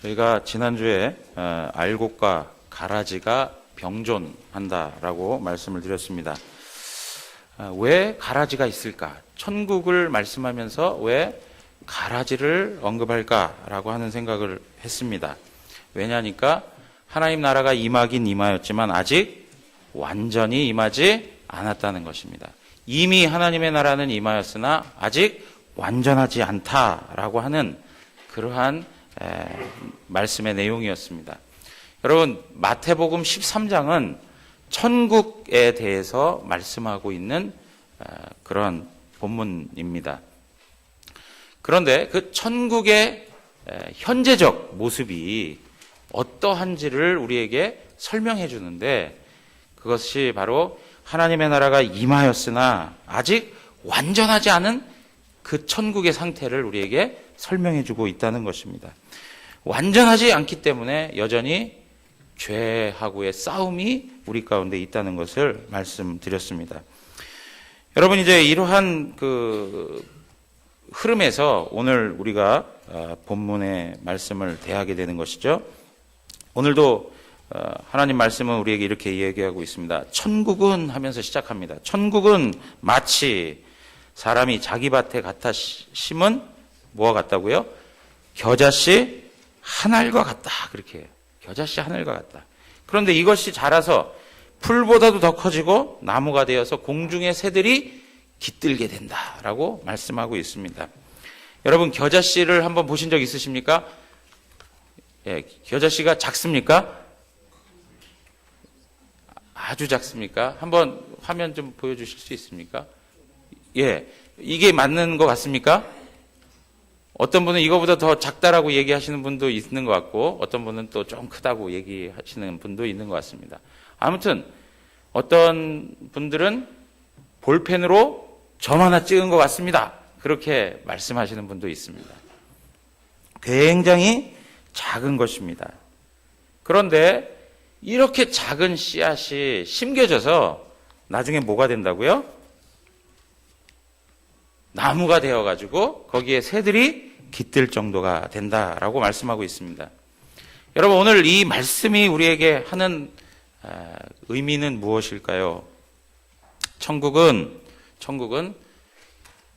저희가 지난주에 알곡과 가라지가 병존한다라고 말씀을 드렸습니다. 왜 가라지가 있을까? 천국을 말씀하면서 왜 가라지를 언급할까라고 하는 생각을 했습니다. 왜냐하니까 하나님 나라가 임하긴 임하였지만 아직 완전히 임하지 않았다는 것입니다. 이미 하나님의 나라는 임하였으나 아직 완전하지 않다라고 하는 그러한 말씀의 내용이었습니다. 여러분, 마태복음 13장은 천국에 대해서 말씀하고 있는 그런 본문입니다. 그런데 그 천국의 현재적 모습이 어떠한지를 우리에게 설명해 주는데, 그것이 바로 하나님의 나라가 임하였으나 아직 완전하지 않은 그 천국의 상태를 우리에게 설명해 주고 있다는 것입니다. 완전하지 않기 때문에 여전히 죄하고의 싸움이 우리 가운데 있다는 것을 말씀드렸습니다. 여러분, 이제 이러한 그 흐름에서 오늘 우리가 본문의 말씀을 대하게 되는 것이죠. 오늘도 하나님 말씀은 우리에게 이렇게 이야기하고 있습니다. 천국은 하면서 시작합니다. 천국은 마치 사람이 자기 밭에 갖다 심은 뭐와 같다고요? 겨자씨 하늘과 같다. 그렇게 해요. 겨자씨 하늘과 같다. 그런데 이것이 자라서 풀보다도 더 커지고 나무가 되어서 공중의 새들이 깃들게 된다라고 말씀하고 있습니다. 여러분, 겨자씨를 한번 보신 적 있으십니까? 예, 겨자씨가 작습니까? 아주 작습니까? 한번 화면 좀 보여주실 수 있습니까? 예, 이게 맞는 것 같습니까? 어떤 분은 이거보다 더 작다라고 얘기하시는 분도 있는 것 같고, 어떤 분은 또 좀 크다고 얘기하시는 분도 있는 것 같습니다. 아무튼 어떤 분들은 볼펜으로 점 하나 찍은 것 같습니다. 그렇게 말씀하시는 분도 있습니다. 굉장히 작은 것입니다. 그런데 이렇게 작은 씨앗이 심겨져서 나중에 뭐가 된다고요? 나무가 되어가지고 거기에 새들이 깃들 정도가 된다라고 말씀하고 있습니다. 여러분, 오늘 이 말씀이 우리에게 하는 의미는 무엇일까요? 천국은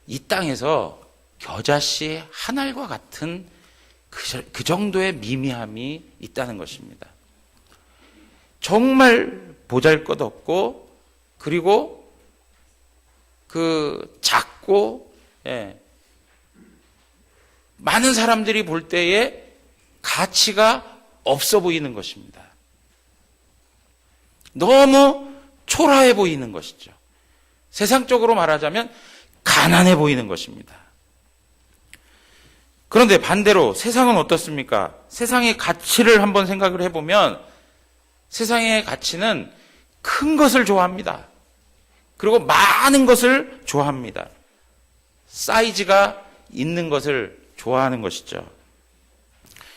이 땅에서 겨자씨 하늘과 같은 그 정도의 미미함이 있다는 것입니다. 정말 보잘것없고, 그리고 그 작고, 많은 사람들이 볼 때에 가치가 없어 보이는 것입니다. 너무 초라해 보이는 것이죠. 세상적으로 말하자면 가난해 보이는 것입니다. 그런데 반대로 세상은 어떻습니까? 세상의 가치를 한번 생각을 해보면 세상의 가치는 큰 것을 좋아합니다. 그리고 많은 것을 좋아합니다. 사이즈가 있는 것을 좋아하는 것이죠.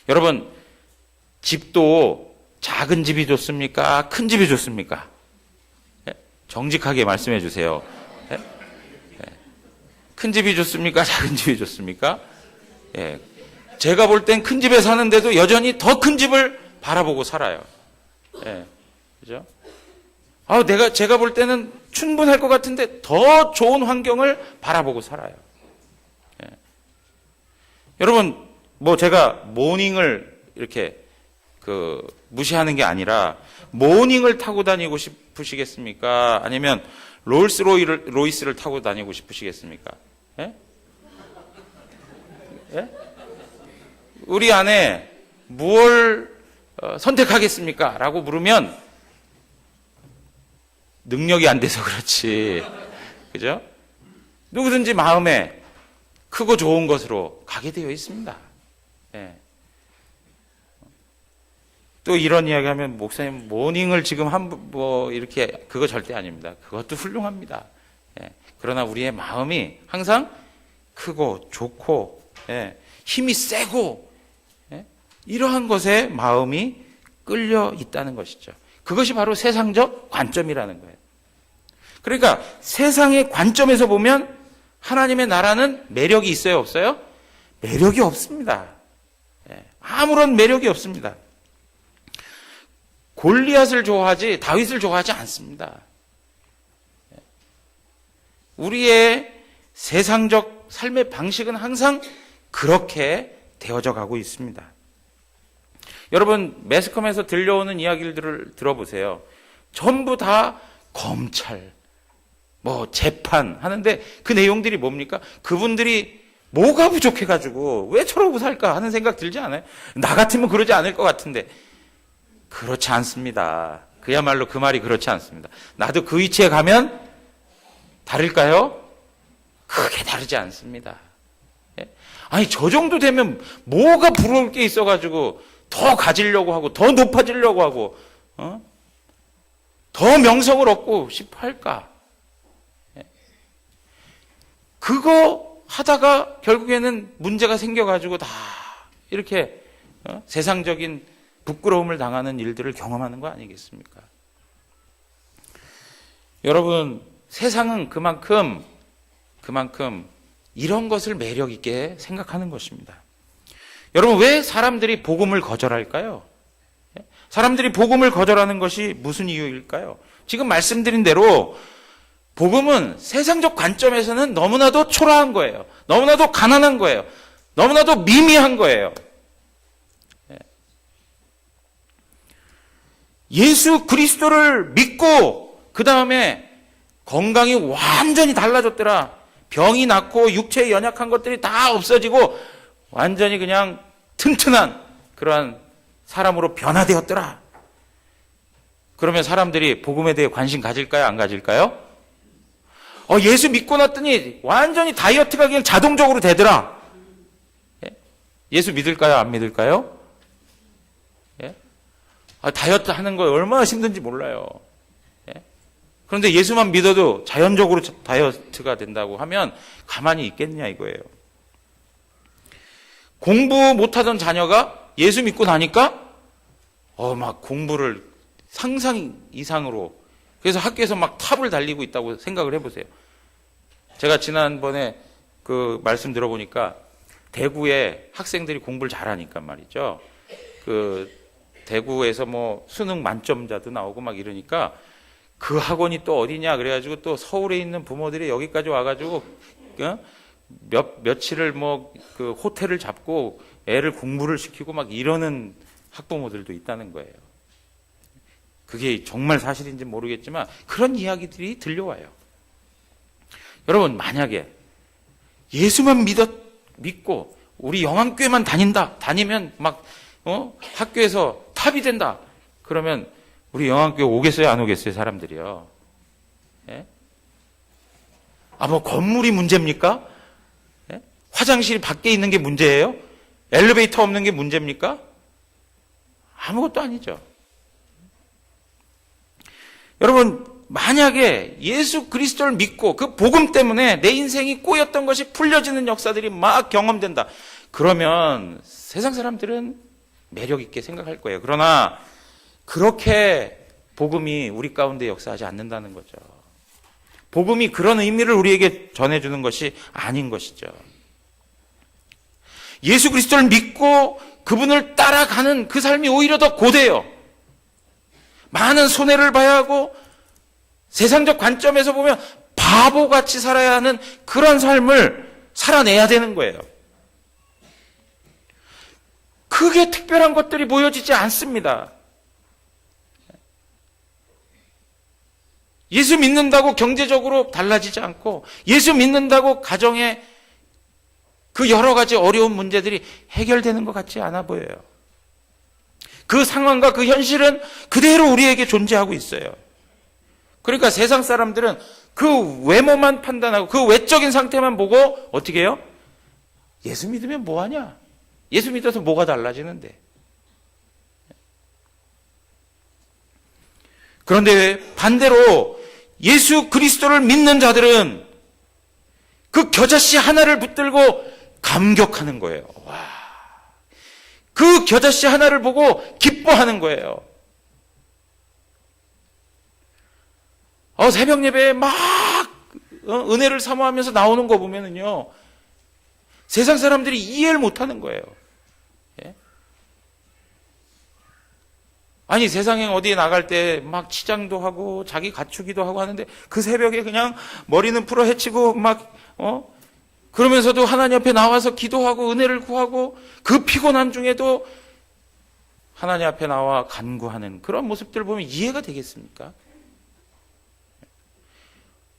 여러분, 집도 작은 집이 좋습니까? 큰 집이 좋습니까? 정직하게 말씀해 주세요. 큰 집이 좋습니까? 작은 집이 좋습니까? 제가 볼 땐 큰 집에 사는데도 여전히 더 큰 집을 바라보고 살아요. 그죠? 제가 볼 때는 충분할 것 같은데 더 좋은 환경을 바라보고 살아요. 여러분, 제가 모닝을 이렇게 무시하는 게 아니라 모닝을 타고 다니고 싶으시겠습니까? 아니면 롤스로이스를 타고 다니고 싶으시겠습니까? 우리 안에 무엇을 선택하겠습니까? 라고 물으면 능력이 안 돼서 그렇지. 그죠? 누구든지 마음에 크고 좋은 것으로 가게 되어 있습니다. 또 이런 이야기 하면, 목사님, 모닝을 지금 이렇게, 그거 절대 아닙니다. 그것도 훌륭합니다. 그러나 우리의 마음이 항상 크고 좋고, 힘이 세고, 이러한 것에 마음이 끌려 있다는 것이죠. 그것이 바로 세상적 관점이라는 거예요. 그러니까 세상의 관점에서 보면 하나님의 나라는 매력이 있어요, 없어요? 매력이 없습니다. 아무런 매력이 없습니다. 골리앗을 좋아하지 다윗을 좋아하지 않습니다. 우리의 세상적 삶의 방식은 항상 그렇게 되어져 가고 있습니다. 여러분, 매스컴에서 들려오는 이야기들을 들어보세요. 전부 다 검찰, 재판 하는데 그 내용들이 뭡니까? 그분들이 뭐가 부족해가지고 왜 저러고 살까 하는 생각 들지 않아요? 나 같으면 그러지 않을 것 같은데. 그렇지 않습니다. 그야말로 그 말이 그렇지 않습니다. 나도 그 위치에 가면 다를까요? 크게 다르지 않습니다. 아니, 저 정도 되면 뭐가 부러울 게 있어가지고 더 가지려고 하고 더 높아지려고 하고 더 명성을 얻고 싶어 할까? 그거 하다가 결국에는 문제가 생겨가지고 다 이렇게 세상적인 부끄러움을 당하는 일들을 경험하는 거 아니겠습니까? 여러분, 세상은 그만큼 이런 것을 매력 있게 생각하는 것입니다. 여러분, 왜 사람들이 복음을 거절할까요? 사람들이 복음을 거절하는 것이 무슨 이유일까요? 지금 말씀드린 대로 복음은 세상적 관점에서는 너무나도 초라한 거예요. 너무나도 가난한 거예요. 너무나도 미미한 거예요. 예수 그리스도를 믿고 그 다음에 건강이 완전히 달라졌더라. 병이 낫고 육체의 연약한 것들이 다 없어지고 완전히 그냥 튼튼한 그러한 사람으로 변화되었더라. 그러면 사람들이 복음에 대해 관심 가질까요? 안 가질까요? 예수 믿고 났더니 완전히 다이어트가 그냥 자동적으로 되더라. 예수 믿을까요? 안 믿을까요? 다이어트 하는 거 얼마나 힘든지 몰라요. 그런데 예수만 믿어도 자연적으로 다이어트가 된다고 하면 가만히 있겠냐 이거예요. 공부 못하던 자녀가 예수 믿고 나니까 막 공부를 상상 이상으로, 그래서 학교에서 막 탑을 달리고 있다고 생각을 해보세요. 제가 지난번에 그 말씀 들어보니까 대구에 학생들이 공부를 잘하니까 말이죠. 그 대구에서 수능 만점자도 나오고 막 이러니까 그 학원이 또 어디냐 그래가지고 또 서울에 있는 부모들이 여기까지 와가지고 며칠을 그 호텔을 잡고 애를 공부를 시키고 막 이러는 학부모들도 있다는 거예요. 그게 정말 사실인지 모르겠지만 그런 이야기들이 들려와요. 여러분, 만약에 예수만 믿고 우리 영암교회만 다니면 막 학교에서 탑이 된다. 그러면 우리 영암교회 오겠어요? 안 오겠어요? 사람들이요. 예? 건물이 문제입니까? 예? 화장실이 밖에 있는 게 문제예요? 엘리베이터 없는 게 문제입니까? 아무것도 아니죠. 여러분, 만약에 예수 그리스도를 믿고 그 복음 때문에 내 인생이 꼬였던 것이 풀려지는 역사들이 막 경험된다. 그러면 세상 사람들은 매력 있게 생각할 거예요. 그러나 그렇게 복음이 우리 가운데 역사하지 않는다는 거죠. 복음이 그런 의미를 우리에게 전해주는 것이 아닌 것이죠. 예수 그리스도를 믿고 그분을 따라가는 그 삶이 오히려 더 고돼요. 많은 손해를 봐야 하고 세상적 관점에서 보면 바보같이 살아야 하는 그런 삶을 살아내야 되는 거예요. 크게 특별한 것들이 보여지지 않습니다. 예수 믿는다고 경제적으로 달라지지 않고, 예수 믿는다고 가정에 그 여러 가지 어려운 문제들이 해결되는 것 같지 않아 보여요. 그 상황과 그 현실은 그대로 우리에게 존재하고 있어요. 그러니까 세상 사람들은 그 외모만 판단하고 그 외적인 상태만 보고 어떻게 해요? 예수 믿으면 뭐하냐? 예수 믿어서 뭐가 달라지는데? 그런데 반대로 예수 그리스도를 믿는 자들은 그 겨자씨 하나를 붙들고 감격하는 거예요. 와, 그 겨자씨 하나를 보고 기뻐하는 거예요. 새벽 예배에 막 은혜를 사모하면서 나오는 거 보면은요, 세상 사람들이 이해를 못하는 거예요. 예? 아니 세상에 어디에 나갈 때 막 치장도 하고 자기 갖추기도 하고 하는데 그 새벽에 그냥 머리는 풀어 헤치고 막 그러면서도 하나님 앞에 나와서 기도하고 은혜를 구하고 그 피곤한 중에도 하나님 앞에 나와 간구하는 그런 모습들을 보면 이해가 되겠습니까?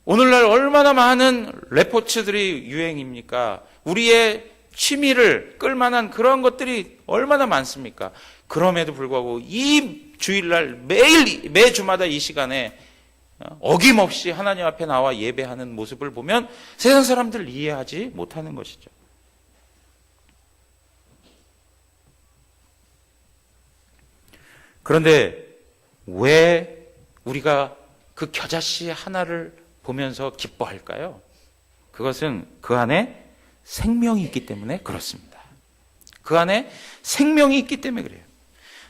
오늘날 얼마나 많은 레포츠들이 유행입니까? 우리의 취미를 끌만한 그런 것들이 얼마나 많습니까? 그럼에도 불구하고 이 주일날 매주마다 이 시간에 어김없이 하나님 앞에 나와 예배하는 모습을 보면 세상 사람들 이해하지 못하는 것이죠. 그런데 왜 우리가 그 겨자씨 하나를 보면서 기뻐할까요? 그것은 그 안에 생명이 있기 때문에 그렇습니다. 그 안에 생명이 있기 때문에 그래요.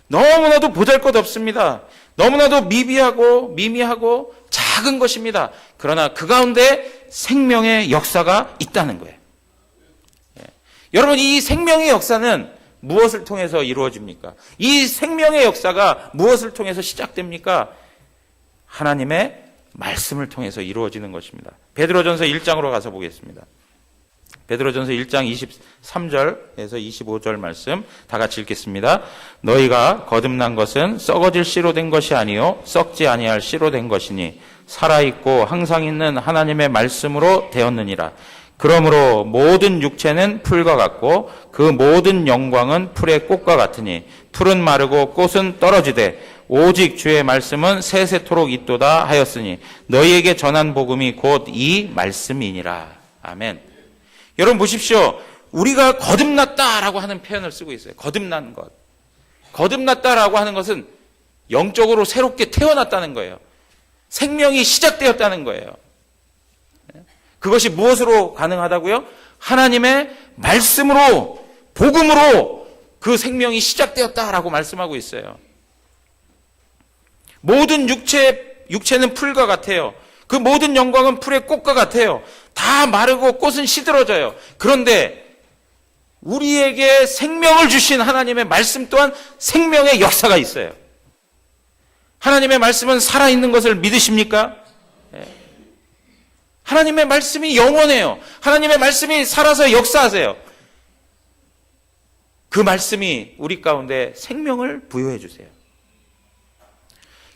너무나도 보잘것없습니다. 너무나도 미미하고 작은 것입니다. 그러나 그 가운데 생명의 역사가 있다는 거예요. 여러분, 이 생명의 역사는 무엇을 통해서 이루어집니까? 이 생명의 역사가 무엇을 통해서 시작됩니까? 하나님의 말씀을 통해서 이루어지는 것입니다. 베드로전서 1장으로 가서 보겠습니다. 베드로전서 1장 23절에서 25절 말씀 다 같이 읽겠습니다. 너희가 거듭난 것은 썩어질 씨로 된 것이 아니요 썩지 아니할 씨로 된 것이니 살아있고 항상 있는 하나님의 말씀으로 되었느니라. 그러므로 모든 육체는 풀과 같고 그 모든 영광은 풀의 꽃과 같으니 풀은 마르고 꽃은 떨어지되 오직 주의 말씀은 세세토록 있도다 하였으니 너희에게 전한 복음이 곧 이 말씀이니라. 아멘. 여러분 보십시오. 우리가 거듭났다라고 하는 표현을 쓰고 있어요. 거듭난 것. 거듭났다라고 하는 것은 영적으로 새롭게 태어났다는 거예요. 생명이 시작되었다는 거예요. 그것이 무엇으로 가능하다고요? 하나님의 말씀으로, 복음으로 그 생명이 시작되었다라고 말씀하고 있어요. 모든 육체는 풀과 같아요. 그 모든 영광은 풀의 꽃과 같아요. 다 마르고 꽃은 시들어져요. 그런데 우리에게 생명을 주신 하나님의 말씀 또한 생명의 역사가 있어요. 하나님의 말씀은 살아있는 것을 믿으십니까? 하나님의 말씀이 영원해요. 하나님의 말씀이 살아서 역사하세요. 그 말씀이 우리 가운데 생명을 부여해 주세요.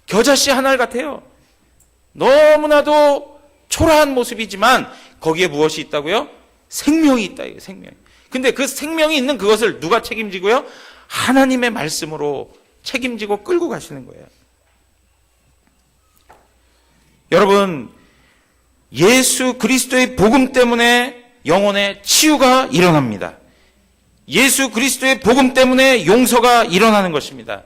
겨자씨 한 알 같아요. 너무나도 초라한 모습이지만 거기에 무엇이 있다고요? 생명이 있다. 생명. 근데 그 생명이 있는 그것을 누가 책임지고요? 하나님의 말씀으로 책임지고 끌고 가시는 거예요. 여러분, 예수 그리스도의 복음 때문에 영혼의 치유가 일어납니다. 예수 그리스도의 복음 때문에 용서가 일어나는 것입니다.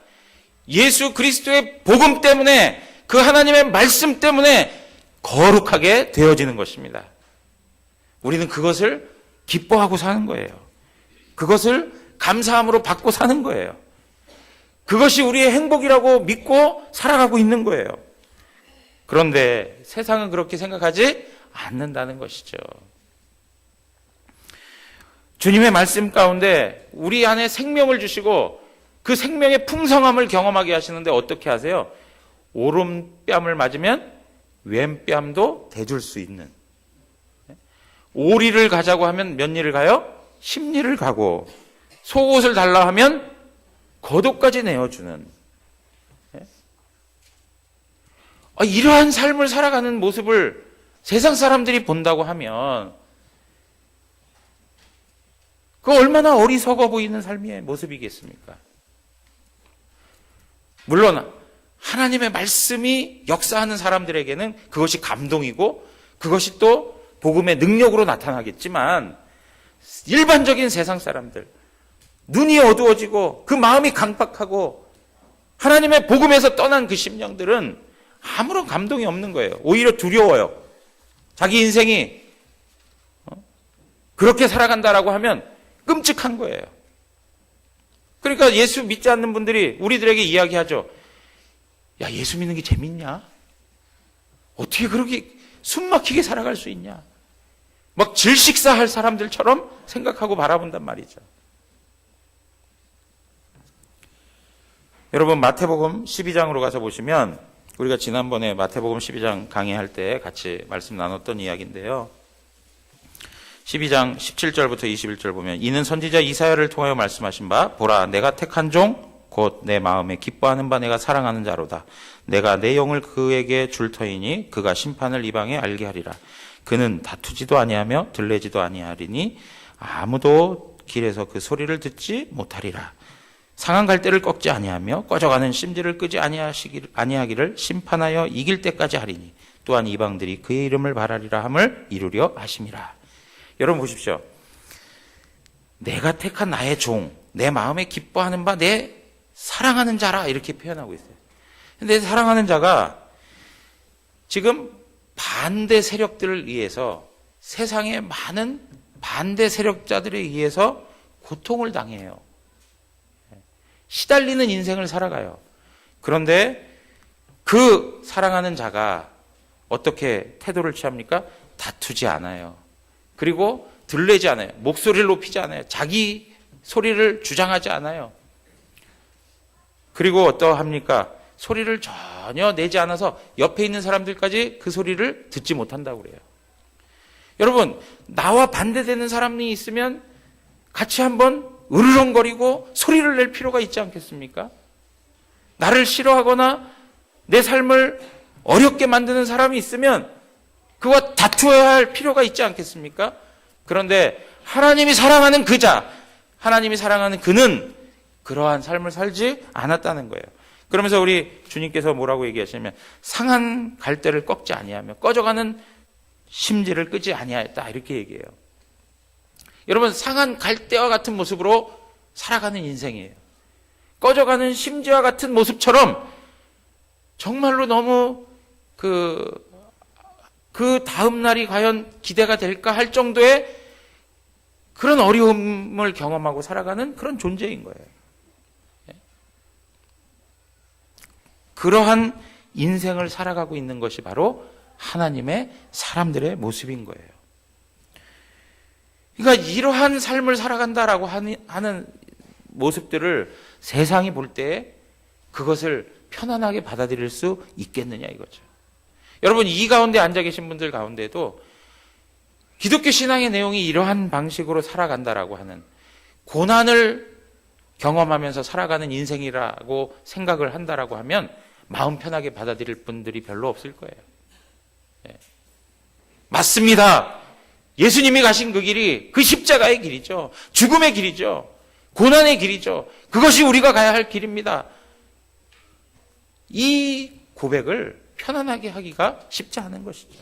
예수 그리스도의 복음 때문에 그 하나님의 말씀 때문에 거룩하게 되어지는 것입니다. 우리는 그것을 기뻐하고 사는 거예요. 그것을 감사함으로 받고 사는 거예요. 그것이 우리의 행복이라고 믿고 살아가고 있는 거예요. 그런데 세상은 그렇게 생각하지 않는다는 것이죠. 주님의 말씀 가운데 우리 안에 생명을 주시고 그 생명의 풍성함을 경험하게 하시는데 어떻게 하세요? 오른뺨을 맞으면 왼뺨도 대줄 수 있는, 오리를 가자고 하면 몇 리를 가요? 10리를 가고, 속옷을 달라 하면 겉옷까지 내어주는, 이러한 삶을 살아가는 모습을 세상 사람들이 본다고 하면 그 얼마나 어리석어 보이는 삶의 모습이겠습니까? 물론 하나님의 말씀이 역사하는 사람들에게는 그것이 감동이고 그것이 또 복음의 능력으로 나타나겠지만 일반적인 세상 사람들, 눈이 어두워지고 그 마음이 강팍하고 하나님의 복음에서 떠난 그 심령들은 아무런 감동이 없는 거예요. 오히려 두려워요. 자기 인생이 그렇게 살아간다라고 하면 끔찍한 거예요. 그러니까 예수 믿지 않는 분들이 우리들에게 이야기하죠. 야, 예수 믿는 게 재밌냐? 어떻게 그렇게 숨막히게 살아갈 수 있냐? 막 질식사할 사람들처럼 생각하고 바라본단 말이죠. 여러분 마태복음 12장으로 가서 보시면 우리가 지난번에 마태복음 12장 강의할 때 같이 말씀 나눴던 이야기인데요. 12장 17절부터 21절 보면 이는 선지자 이사야를 통하여 말씀하신 바 보라 내가 택한 종 곧 내 마음에 기뻐하는 바 내가 사랑하는 자로다. 내가 내 영을 그에게 줄 터이니 그가 심판을 이방에 알게 하리라. 그는 다투지도 아니하며 들레지도 아니하리니 아무도 길에서 그 소리를 듣지 못하리라. 상한 갈대를 꺾지 아니하며 꺼져가는 심지를 끄지 아니하기를 심판하여 이길 때까지 하리니 또한 이방들이 그의 이름을 바라리라 함을 이루려 하심이라. 여러분 보십시오. 내가 택한 나의 종, 내 마음에 기뻐하는 바 내 사랑하는 자라 이렇게 표현하고 있어요. 근데 사랑하는 자가 지금 반대 세력들을 위해서 세상의 많은 반대 세력자들에 의해서 고통을 당해요. 시달리는 인생을 살아가요. 그런데 그 사랑하는 자가 어떻게 태도를 취합니까? 다투지 않아요. 그리고 들레지 않아요. 목소리를 높이지 않아요. 자기 소리를 주장하지 않아요. 그리고 어떠합니까? 소리를 전혀 내지 않아서 옆에 있는 사람들까지 그 소리를 듣지 못한다고 그래요. 여러분, 나와 반대되는 사람이 있으면 같이 한번 으르렁거리고 소리를 낼 필요가 있지 않겠습니까? 나를 싫어하거나 내 삶을 어렵게 만드는 사람이 있으면 그와 다투어야 할 필요가 있지 않겠습니까? 그런데 하나님이 사랑하는 그 자, 하나님이 사랑하는 그는 그러한 삶을 살지 않았다는 거예요. 그러면서 우리 주님께서 뭐라고 얘기하시냐면 상한 갈대를 꺾지 아니하며 꺼져가는 심지를 끄지 아니하였다 이렇게 얘기해요. 여러분 상한 갈대와 같은 모습으로 살아가는 인생이에요. 꺼져가는 심지와 같은 모습처럼 정말로 너무 그 다음 날이 과연 기대가 될까 할 정도의 그런 어려움을 경험하고 살아가는 그런 존재인 거예요. 그러한 인생을 살아가고 있는 것이 바로 하나님의 사람들의 모습인 거예요. 그러니까 이러한 삶을 살아간다라고 하는 모습들을 세상이 볼 때 그것을 편안하게 받아들일 수 있겠느냐 이거죠. 여러분 이 가운데 앉아 계신 분들 가운데도 기독교 신앙의 내용이 이러한 방식으로 살아간다라고 하는 고난을 경험하면서 살아가는 인생이라고 생각을 한다라고 하면 마음 편하게 받아들일 분들이 별로 없을 거예요. 네. 맞습니다. 예수님이 가신 그 길이 그 십자가의 길이죠. 죽음의 길이죠. 고난의 길이죠. 그것이 우리가 가야 할 길입니다. 이 고백을 편안하게 하기가 쉽지 않은 것이죠.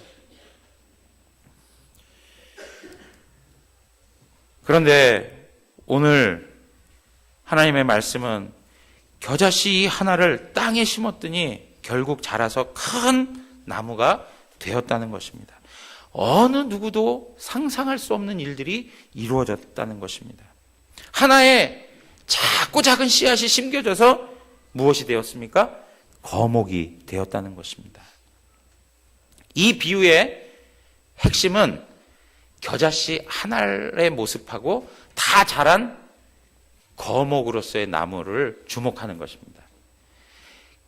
그런데 오늘 하나님의 말씀은 겨자씨 하나를 땅에 심었더니 결국 자라서 큰 나무가 되었다는 것입니다. 어느 누구도 상상할 수 없는 일들이 이루어졌다는 것입니다. 하나의 작고 작은 씨앗이 심겨져서 무엇이 되었습니까? 거목이 되었다는 것입니다. 이 비유의 핵심은 겨자씨 하나의 모습하고 다 자란 거목으로서의 나무를 주목하는 것입니다.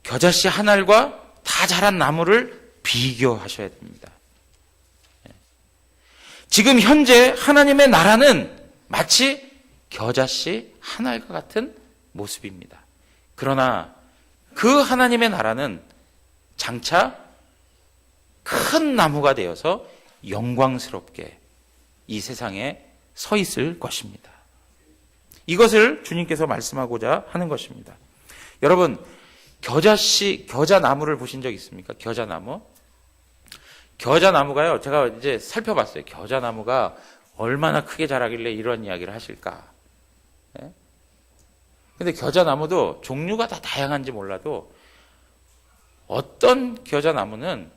겨자씨 한 알과 다 자란 나무를 비교하셔야 됩니다. 지금 현재 하나님의 나라는 마치 겨자씨 한 알과 같은 모습입니다. 그러나 그 하나님의 나라는 장차 큰 나무가 되어서 영광스럽게 이 세상에 서 있을 것입니다. 이것을 주님께서 말씀하고자 하는 것입니다. 여러분, 겨자나무를 보신 적 있습니까? 겨자나무? 겨자나무가요, 제가 이제 살펴봤어요. 겨자나무가 얼마나 크게 자라길래 이런 이야기를 하실까. 네? 근데 겨자나무도 종류가 다 다양한지 몰라도 어떤 겨자나무는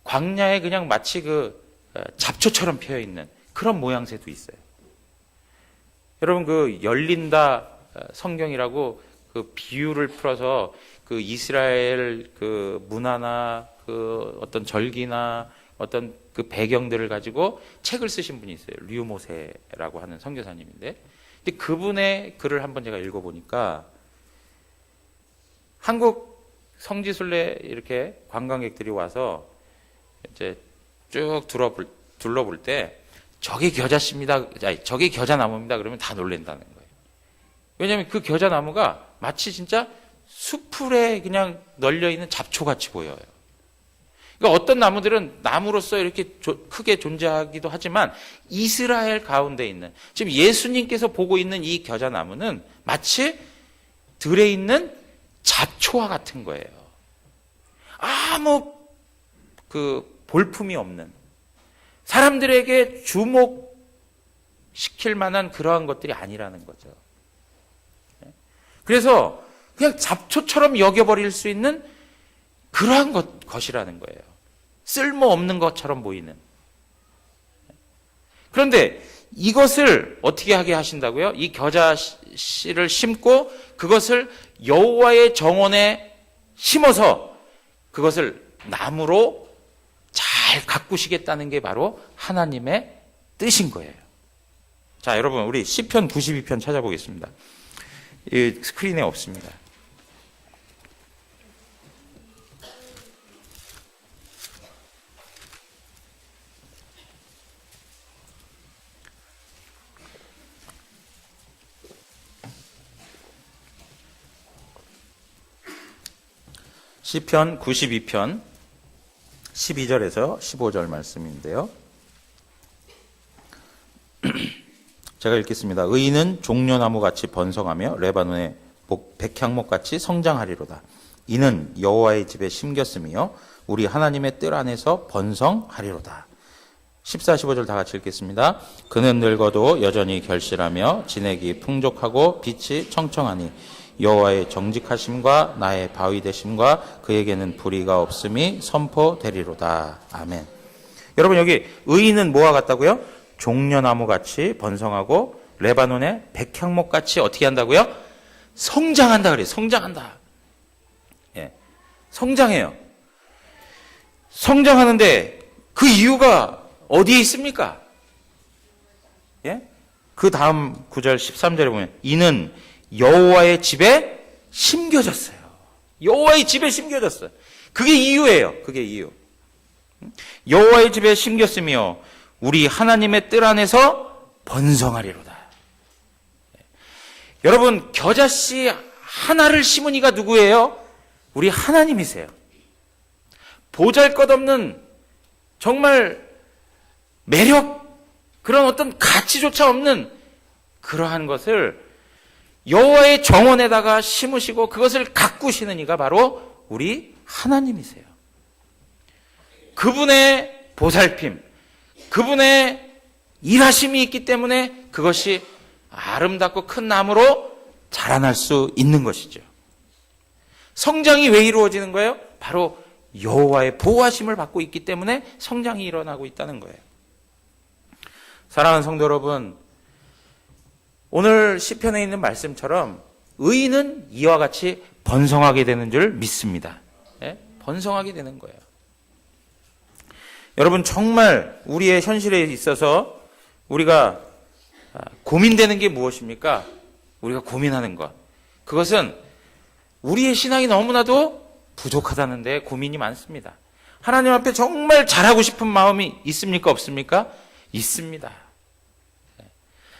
광야에 그냥 마치 그 잡초처럼 피어 있는 그런 모양새도 있어요. 여러분 그 열린다 성경이라고 그 비유를 풀어서 그 이스라엘 그 문화나 그 어떤 절기나 어떤 그 배경들을 가지고 책을 쓰신 분이 있어요. 류모세라고 하는 선교사님인데, 근데 그분의 글을 한번 제가 읽어보니까 한국 성지순례 이렇게 관광객들이 와서 이제 쭉 둘러볼 때 저게 겨자씨입니다, 아니, 저게 겨자나무입니다 그러면 다 놀란다는 거예요. 왜냐하면 그 겨자나무가 마치 진짜 수풀에 그냥 널려있는 잡초같이 보여요. 그러니까 어떤 나무들은 나무로서 이렇게 크게 존재하기도 하지만 이스라엘 가운데 있는, 지금 예수님께서 보고 있는 이 겨자나무는 마치 들에 있는 잡초와 같은 거예요. 아무 볼품이 없는, 사람들에게 주목시킬 만한 그러한 것들이 아니라는 거죠. 그래서 그냥 잡초처럼 여겨버릴 수 있는 그러한 것이라는 거예요. 쓸모없는 것처럼 보이는. 그런데 이것을 어떻게 하게 하신다고요? 이 겨자씨를 심고 그것을 여호와의 정원에 심어서 그것을 나무로 잘 가꾸시겠다는 게 바로 하나님의 뜻인 거예요. 자, 여러분 우리 시편 92편 찾아보겠습니다. 이 스크린에 없습니다. 시편 92편 12절에서 15절 말씀인데요. 제가 읽겠습니다. 의인은 종려나무같이 번성하며 레바논의 백향목같이 성장하리로다. 이는 여호와의 집에 심겼으며 우리 하나님의 뜰 안에서 번성하리로다. 14, 15절 다 같이 읽겠습니다. 그는 늙어도 여전히 결실하며 진액이 풍족하고 빛이 청청하니 여호와의 정직하심과 나의 바위 되심과 그에게는 불의가 없음이 선포되리로다. 아멘. 여러분 여기 의인은 뭐와 같다고요? 종려나무같이 번성하고 레바논의 백향목같이 어떻게 한다고요? 성장한다 그래요. 성장한다. 예, 성장해요. 성장하는데 그 이유가 어디에 있습니까? 예? 그 다음 9절 13절에 보면 이는 여호와의 집에 심겨졌어요. 여호와의 집에 심겨졌어요. 그게 이유예요. 그게 이유. 여호와의 집에 심겼으며 우리 하나님의 뜰 안에서 번성하리로다. 여러분 겨자씨 하나를 심은 이가 누구예요? 우리 하나님이세요. 보잘것없는 정말 매력, 그런 어떤 가치조차 없는 그러한 것을 여호와의 정원에다가 심으시고 그것을 가꾸시는 이가 바로 우리 하나님이세요. 그분의 보살핌, 그분의 일하심이 있기 때문에 그것이 아름답고 큰 나무로 자라날 수 있는 것이죠. 성장이 왜 이루어지는 거예요? 바로 여호와의 보호하심을 받고 있기 때문에 성장이 일어나고 있다는 거예요. 사랑하는 성도 여러분, 오늘 시편에 있는 말씀처럼 의인은 이와 같이 번성하게 되는 줄 믿습니다. 예? 번성하게 되는 거예요. 여러분 정말 우리의 현실에 있어서 우리가 고민되는 게 무엇입니까? 우리가 고민하는 것. 그것은 우리의 신앙이 너무나도 부족하다는 데 고민이 많습니다. 하나님 앞에 정말 잘하고 싶은 마음이 있습니까? 없습니까? 있습니다.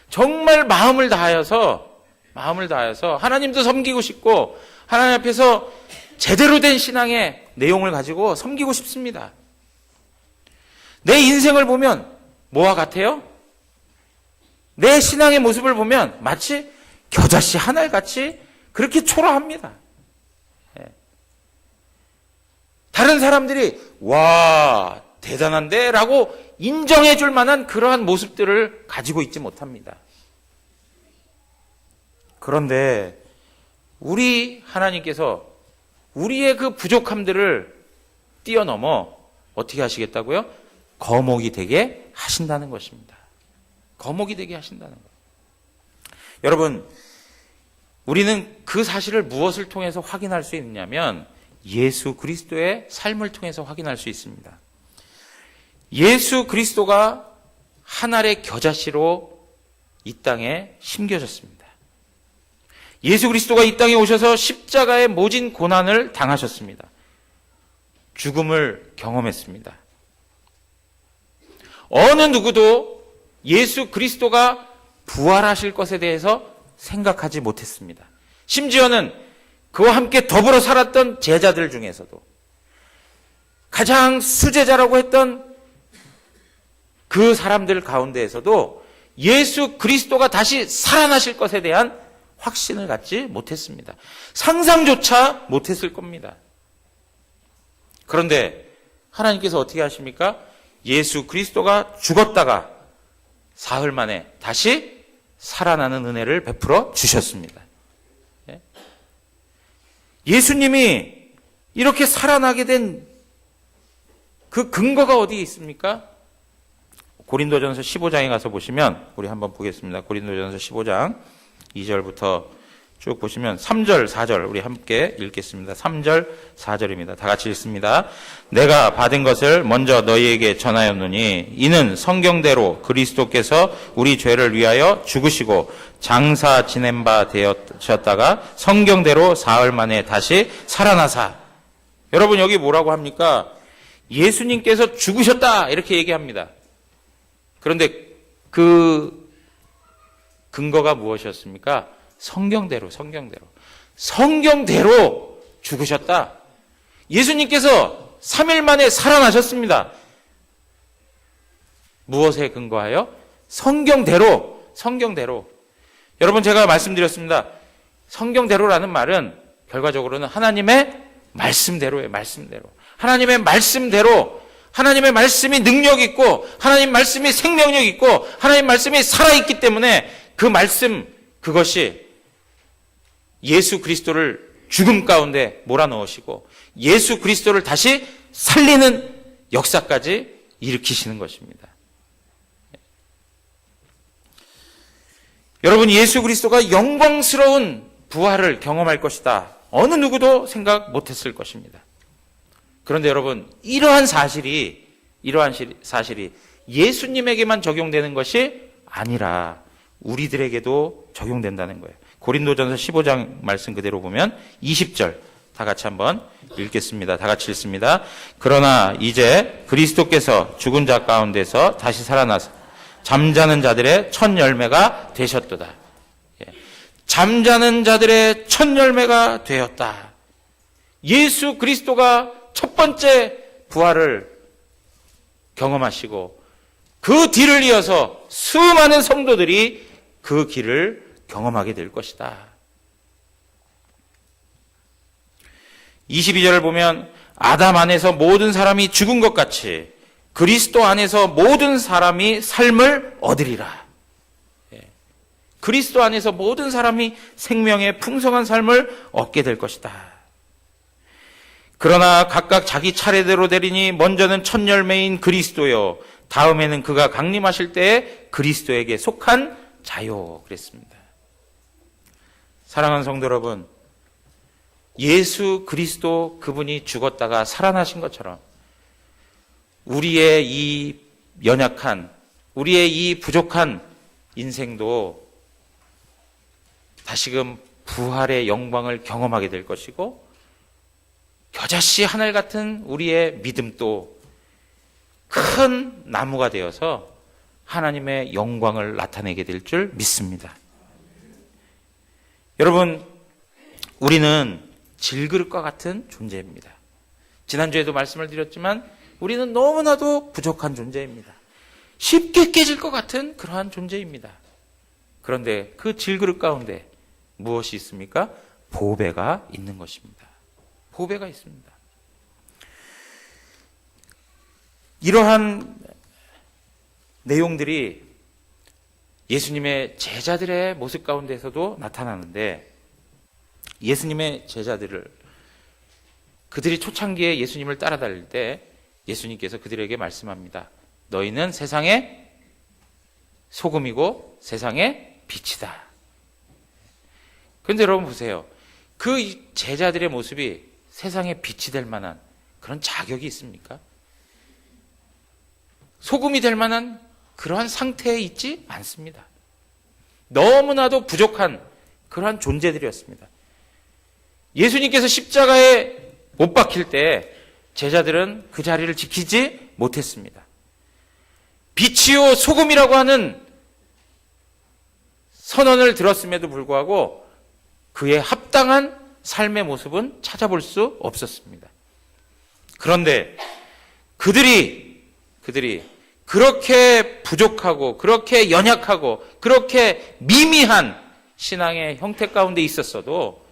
정말 마음을 다하여서 하나님도 섬기고 싶고 하나님 앞에서 제대로 된 신앙의 내용을 가지고 섬기고 싶습니다. 내 인생을 보면 뭐와 같아요? 내 신앙의 모습을 보면 마치 겨자씨 하늘같이 그렇게 초라합니다. 다른 사람들이 와 대단한데 라고 인정해 줄 만한 그러한 모습들을 가지고 있지 못합니다. 그런데 우리 하나님께서 우리의 그 부족함들을 뛰어넘어 어떻게 하시겠다고요? 거목이 되게 하신다는 것입니다. 거목이 되게 하신다는 것. 여러분, 우리는 그 사실을 무엇을 통해서 확인할 수 있느냐면 예수 그리스도의 삶을 통해서 확인할 수 있습니다. 예수 그리스도가 한 알의 겨자씨로 이 땅에 심겨졌습니다. 예수 그리스도가 이 땅에 오셔서 십자가의 모진 고난을 당하셨습니다. 죽음을 경험했습니다. 어느 누구도 예수 그리스도가 부활하실 것에 대해서 생각하지 못했습니다. 심지어는 그와 함께 더불어 살았던 제자들 중에서도 가장 수제자라고 했던 그 사람들 가운데에서도 예수 그리스도가 다시 살아나실 것에 대한 확신을 갖지 못했습니다. 상상조차 못했을 겁니다. 그런데 하나님께서 어떻게 하십니까? 예수 그리스도가 죽었다가 사흘 만에 다시 살아나는 은혜를 베풀어 주셨습니다. 예수님이 이렇게 살아나게 된 그 근거가 어디에 있습니까? 고린도전서 15장에 가서 보시면 우리 한번 보겠습니다. 고린도전서 15장 2절부터 쭉 보시면 3절, 4절 우리 함께 읽겠습니다. 3절, 4절입니다. 다 같이 읽습니다. 내가 받은 것을 먼저 너희에게 전하였노니 이는 성경대로 그리스도께서 우리 죄를 위하여 죽으시고 장사 지낸 바 되셨다가 성경대로 사흘 만에 다시 살아나사. 여러분 여기 뭐라고 합니까? 예수님께서 죽으셨다 이렇게 얘기합니다. 그런데 그 근거가 무엇이었습니까? 성경대로 죽으셨다. 예수님께서 3일 만에 살아나셨습니다. 무엇에 근거하여? 성경대로. 여러분 제가 말씀드렸습니다. 성경대로라는 말은 결과적으로는 하나님의 말씀대로예요. 하나님의 말씀대로, 하나님의 말씀이 능력 있고 하나님 말씀이 생명력 있고 하나님 말씀이 살아있기 때문에 그 말씀, 그것이 예수 그리스도를 죽음 가운데 몰아넣으시고 예수 그리스도를 다시 살리는 역사까지 일으키시는 것입니다. 여러분, 예수 그리스도가 영광스러운 부활을 경험할 것이다. 어느 누구도 생각 못했을 것입니다. 그런데 여러분, 이러한 사실이 예수님에게만 적용되는 것이 아니라 우리들에게도 적용된다는 거예요. 고린도전서 15장 말씀 그대로 보면 20절 다 같이 한번 읽겠습니다. 다 같이 읽습니다. 그러나 이제 그리스도께서 죽은 자 가운데서 다시 살아나서 잠자는 자들의 첫 열매가 되셨도다. 잠자는 자들의 첫 열매가 되었다. 예수 그리스도가 첫 번째 부활을 경험하시고 그 뒤를 이어서 수많은 성도들이 그 길을 경험하게 될 것이다. 22절을 보면 아담 안에서 모든 사람이 죽은 것 같이 그리스도 안에서 모든 사람이 삶을 얻으리라. 그리스도 안에서 모든 사람이 생명의 풍성한 삶을 얻게 될 것이다. 그러나 각각 자기 차례대로 되리니 먼저는 첫 열매인 그리스도요, 다음에는 그가 강림하실 때에 그리스도에게 속한 자요. 그랬습니다. 사랑하는 성도 여러분, 예수 그리스도 그분이 죽었다가 살아나신 것처럼 우리의 이 연약한, 우리의 이 부족한 인생도 다시금 부활의 영광을 경험하게 될 것이고, 겨자씨 하늘 같은 우리의 믿음도 큰 나무가 되어서 하나님의 영광을 나타내게 될 줄 믿습니다. 여러분, 우리는 질그릇과 같은 존재입니다. 지난주에도 말씀을 드렸지만 우리는 너무나도 부족한 존재입니다. 쉽게 깨질 것 같은 그러한 존재입니다. 그런데 그 질그릇 가운데 무엇이 있습니까? 보배가 있는 것입니다. 보배가 있습니다. 이러한 내용들이 예수님의 제자들의 모습 가운데서도 나타나는데, 예수님의 제자들을, 그들이 초창기에 예수님을 따라다닐 때 예수님께서 그들에게 말씀합니다. 너희는 세상의 소금이고 세상의 빛이다. 그런데 여러분 보세요. 그 제자들의 모습이 세상의 빛이 될 만한 그런 자격이 있습니까? 소금이 될 만한 그러한 상태에 있지 않습니다. 너무나도 부족한 그러한 존재들이었습니다. 예수님께서 십자가에 못 박힐 때 제자들은 그 자리를 지키지 못했습니다. 빛이요 소금이라고 하는 선언을 들었음에도 불구하고 그의 합당한 삶의 모습은 찾아볼 수 없었습니다. 그런데 그들이 그렇게 부족하고 그렇게 연약하고 그렇게 미미한 신앙의 형태 가운데 있었어도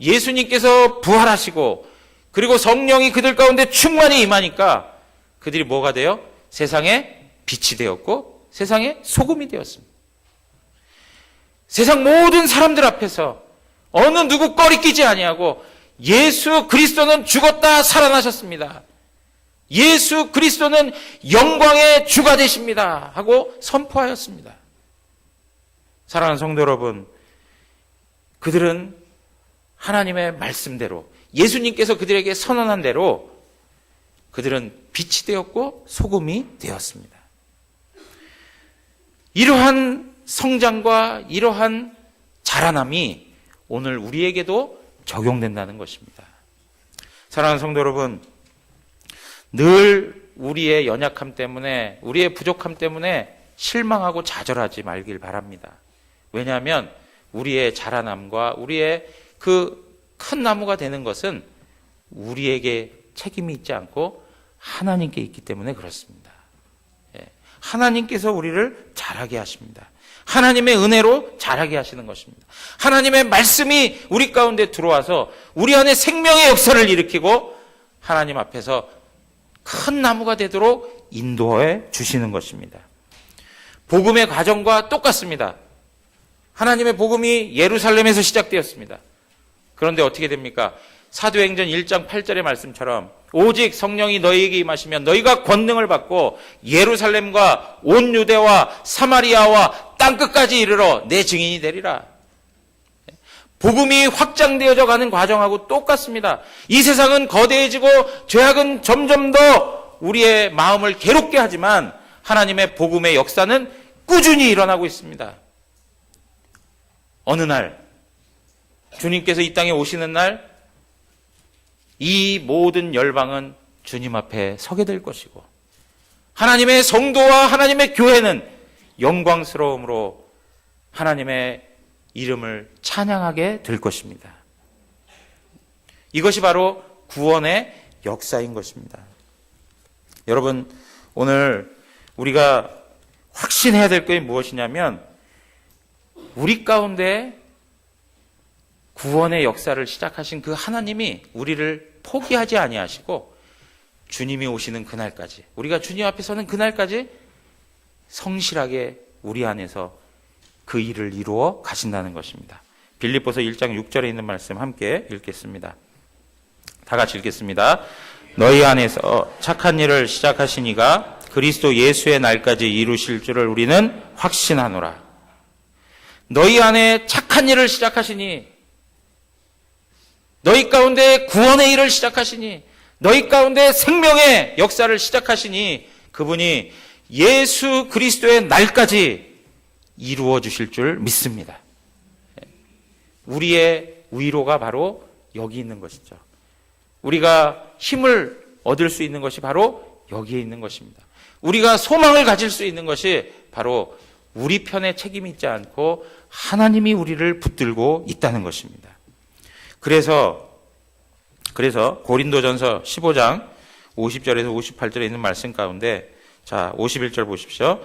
예수님께서 부활하시고 그리고 성령이 그들 가운데 충만히 임하니까 그들이 뭐가 돼요? 세상의 빛이 되었고 세상의 소금이 되었습니다. 세상 모든 사람들 앞에서 어느 누구 꺼리끼지 아니하고 예수 그리스도는 죽었다 살아나셨습니다. 예수 그리스도는 영광의 주가 되십니다 하고 선포하였습니다. 사랑하는 성도 여러분, 그들은 하나님의 말씀대로 예수님께서 그들에게 선언한 대로 그들은 빛이 되었고 소금이 되었습니다. 이러한 성장과 이러한 자라남이 오늘 우리에게도 적용된다는 것입니다. 사랑하는 성도 여러분, 늘 우리의 연약함 때문에 우리의 부족함 때문에 실망하고 좌절하지 말길 바랍니다. 왜냐하면 우리의 자라남과 우리의 그 큰 나무가 되는 것은 우리에게 책임이 있지 않고 하나님께 있기 때문에 그렇습니다. 하나님께서 우리를 자라게 하십니다. 하나님의 은혜로 자라게 하시는 것입니다. 하나님의 말씀이 우리 가운데 들어와서 우리 안에 생명의 역사를 일으키고 하나님 앞에서 큰 나무가 되도록 인도해 주시는 것입니다. 복음의 과정과 똑같습니다. 하나님의 복음이 예루살렘에서 시작되었습니다. 그런데 어떻게 됩니까? 사도행전 1장 8절의 말씀처럼 오직 성령이 너희에게 임하시면 너희가 권능을 받고 예루살렘과 온 유대와 사마리아와 땅끝까지 이르러 내 증인이 되리라. 복음이 확장되어져 가는 과정하고 똑같습니다. 이 세상은 거대해지고 죄악은 점점 더 우리의 마음을 괴롭게 하지만 하나님의 복음의 역사는 꾸준히 일어나고 있습니다. 어느 날 주님께서 이 땅에 오시는 날 이 모든 열방은 주님 앞에 서게 될 것이고 하나님의 성도와 하나님의 교회는 영광스러움으로 하나님의 이름을 찬양하게 될 것입니다. 이것이 바로 구원의 역사인 것입니다. 여러분, 오늘 우리가 확신해야 될 것이 무엇이냐면 우리 가운데 구원의 역사를 시작하신 그 하나님이 우리를 포기하지 아니하시고 주님이 오시는 그날까지, 우리가 주님 앞에 서는 그날까지 성실하게 우리 안에서 그 일을 이루어 가신다는 것입니다. 빌립보서 1장 6절에 있는 말씀 함께 읽겠습니다. 다 같이 읽겠습니다. 너희 안에서 착한 일을 시작하신 이가 그리스도 예수의 날까지 이루실 줄을 우리는 확신하노라. 너희 안에 착한 일을 시작하시니, 너희 가운데 구원의 일을 시작하시니, 너희 가운데 생명의 역사를 시작하시니 그분이 예수 그리스도의 날까지 이루어 주실 줄 믿습니다. 우리의 위로가 바로 여기 있는 것이죠. 우리가 힘을 얻을 수 있는 것이 바로 여기에 있는 것입니다. 우리가 소망을 가질 수 있는 것이 바로 우리 편에 책임이 있지 않고 하나님이 우리를 붙들고 있다는 것입니다. 그래서 고린도전서 15장 50절에서 58절에 있는 말씀 가운데, 자, 51절 보십시오.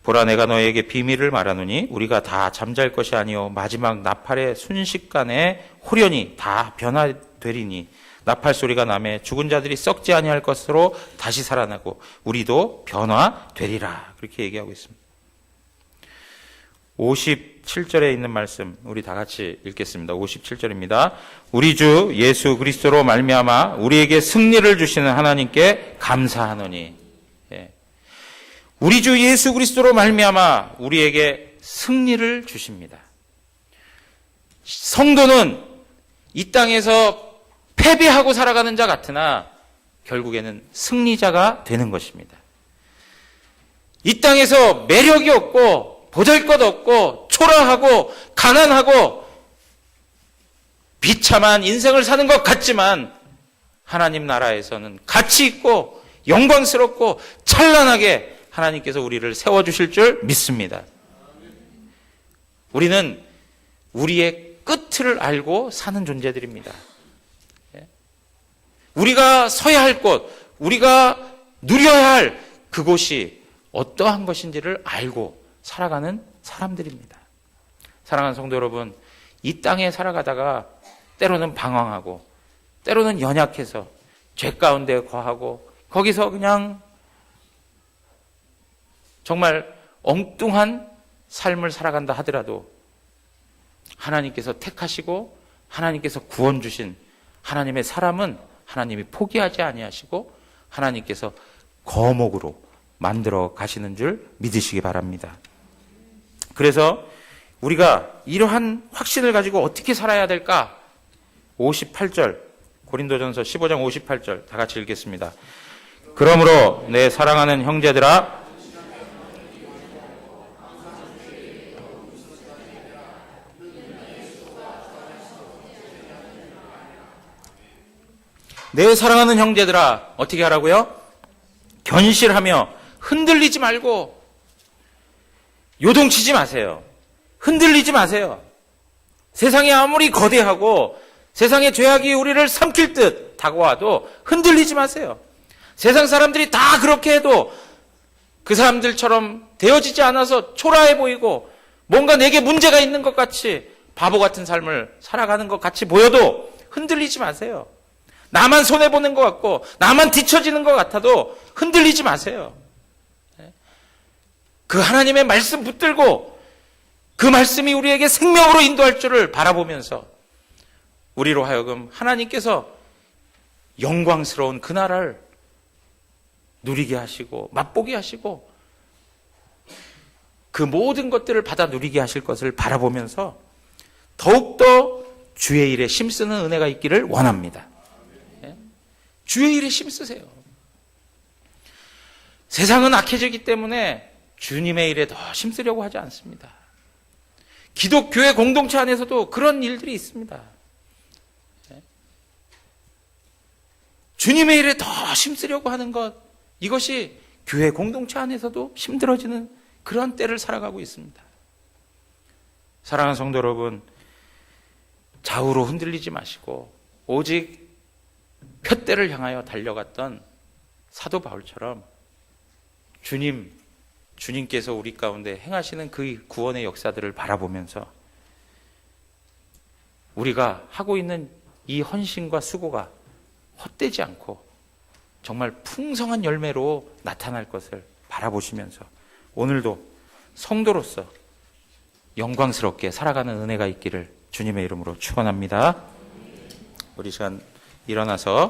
보라, 내가 너에게 비밀을 말하노니 우리가 다 잠잘 것이 아니요 마지막 나팔의 순식간에 호련히 다 변화되리니 나팔 소리가 나매 죽은 자들이 썩지 아니할 것으로 다시 살아나고 우리도 변화되리라. 그렇게 얘기하고 있습니다. 57절에 있는 말씀 우리 다 같이 읽겠습니다. 57절입니다. 우리 주 예수 그리스도로 말미암아 우리에게 승리를 주시는 하나님께 감사하노니. 우리 주 예수 그리스도로 말미암아 우리에게 승리를 주십니다. 성도는 이 땅에서 패배하고 살아가는 자 같으나 결국에는 승리자가 되는 것입니다. 이 땅에서 매력이 없고 보잘것 없고 초라하고 가난하고 비참한 인생을 사는 것 같지만 하나님 나라에서는 가치 있고 영광스럽고 찬란하게 하나님께서 우리를 세워주실 줄 믿습니다. 우리는 우리의 끝을 알고 사는 존재들입니다. 우리가 서야 할 곳, 우리가 누려야 할 그곳이 어떠한 것인지를 알고 살아가는 사람들입니다. 사랑하는 성도 여러분, 이 땅에 살아가다가 때로는 방황하고 때로는 연약해서 죄 가운데 거하고 거기서 그냥 정말 엉뚱한 삶을 살아간다 하더라도 하나님께서 택하시고 하나님께서 구원 주신 하나님의 사람은 하나님이 포기하지 아니하시고 하나님께서 거목으로 만들어 가시는 줄 믿으시기 바랍니다. 그래서 우리가 이러한 확신을 가지고 어떻게 살아야 될까? 58절, 고린도전서 15장 58절 다 같이 읽겠습니다. 그러므로 내 사랑하는 형제들아, 내 사랑하는 형제들아, 어떻게 하라고요? 견실하며 흔들리지 말고 요동치지 마세요. 흔들리지 마세요. 세상이 아무리 거대하고 세상의 죄악이 우리를 삼킬 듯 다가와도 흔들리지 마세요. 세상 사람들이 다 그렇게 해도 그 사람들처럼 되어지지 않아서 초라해 보이고 뭔가 내게 문제가 있는 것 같이 바보 같은 삶을 살아가는 것 같이 보여도 흔들리지 마세요. 나만 손해보는 것 같고 나만 뒤처지는 것 같아도 흔들리지 마세요. 그 하나님의 말씀 붙들고 그 말씀이 우리에게 생명으로 인도할 줄을 바라보면서 우리로 하여금 하나님께서 영광스러운 그 나라를 누리게 하시고 맛보게 하시고 그 모든 것들을 받아 누리게 하실 것을 바라보면서 더욱더 주의 일에 힘쓰는 은혜가 있기를 원합니다. 주의 일에 힘쓰세요. 세상은 악해지기 때문에 주님의 일에 더 힘쓰려고 하지 않습니다. 기독교회 공동체 안에서도 그런 일들이 있습니다. 주님의 일에 더 힘쓰려고 하는 것, 이것이 교회 공동체 안에서도 힘들어지는 그런 때를 살아가고 있습니다. 사랑하는 성도 여러분, 좌우로 흔들리지 마시고 오직 푯대를 향하여 달려갔던 사도 바울처럼 주님께서 우리 가운데 행하시는 그 구원의 역사들을 바라보면서 우리가 하고 있는 이 헌신과 수고가 헛되지 않고 정말 풍성한 열매로 나타날 것을 바라보시면서 오늘도 성도로서 영광스럽게 살아가는 은혜가 있기를 주님의 이름으로 축원합니다. 우리 시간 일어나서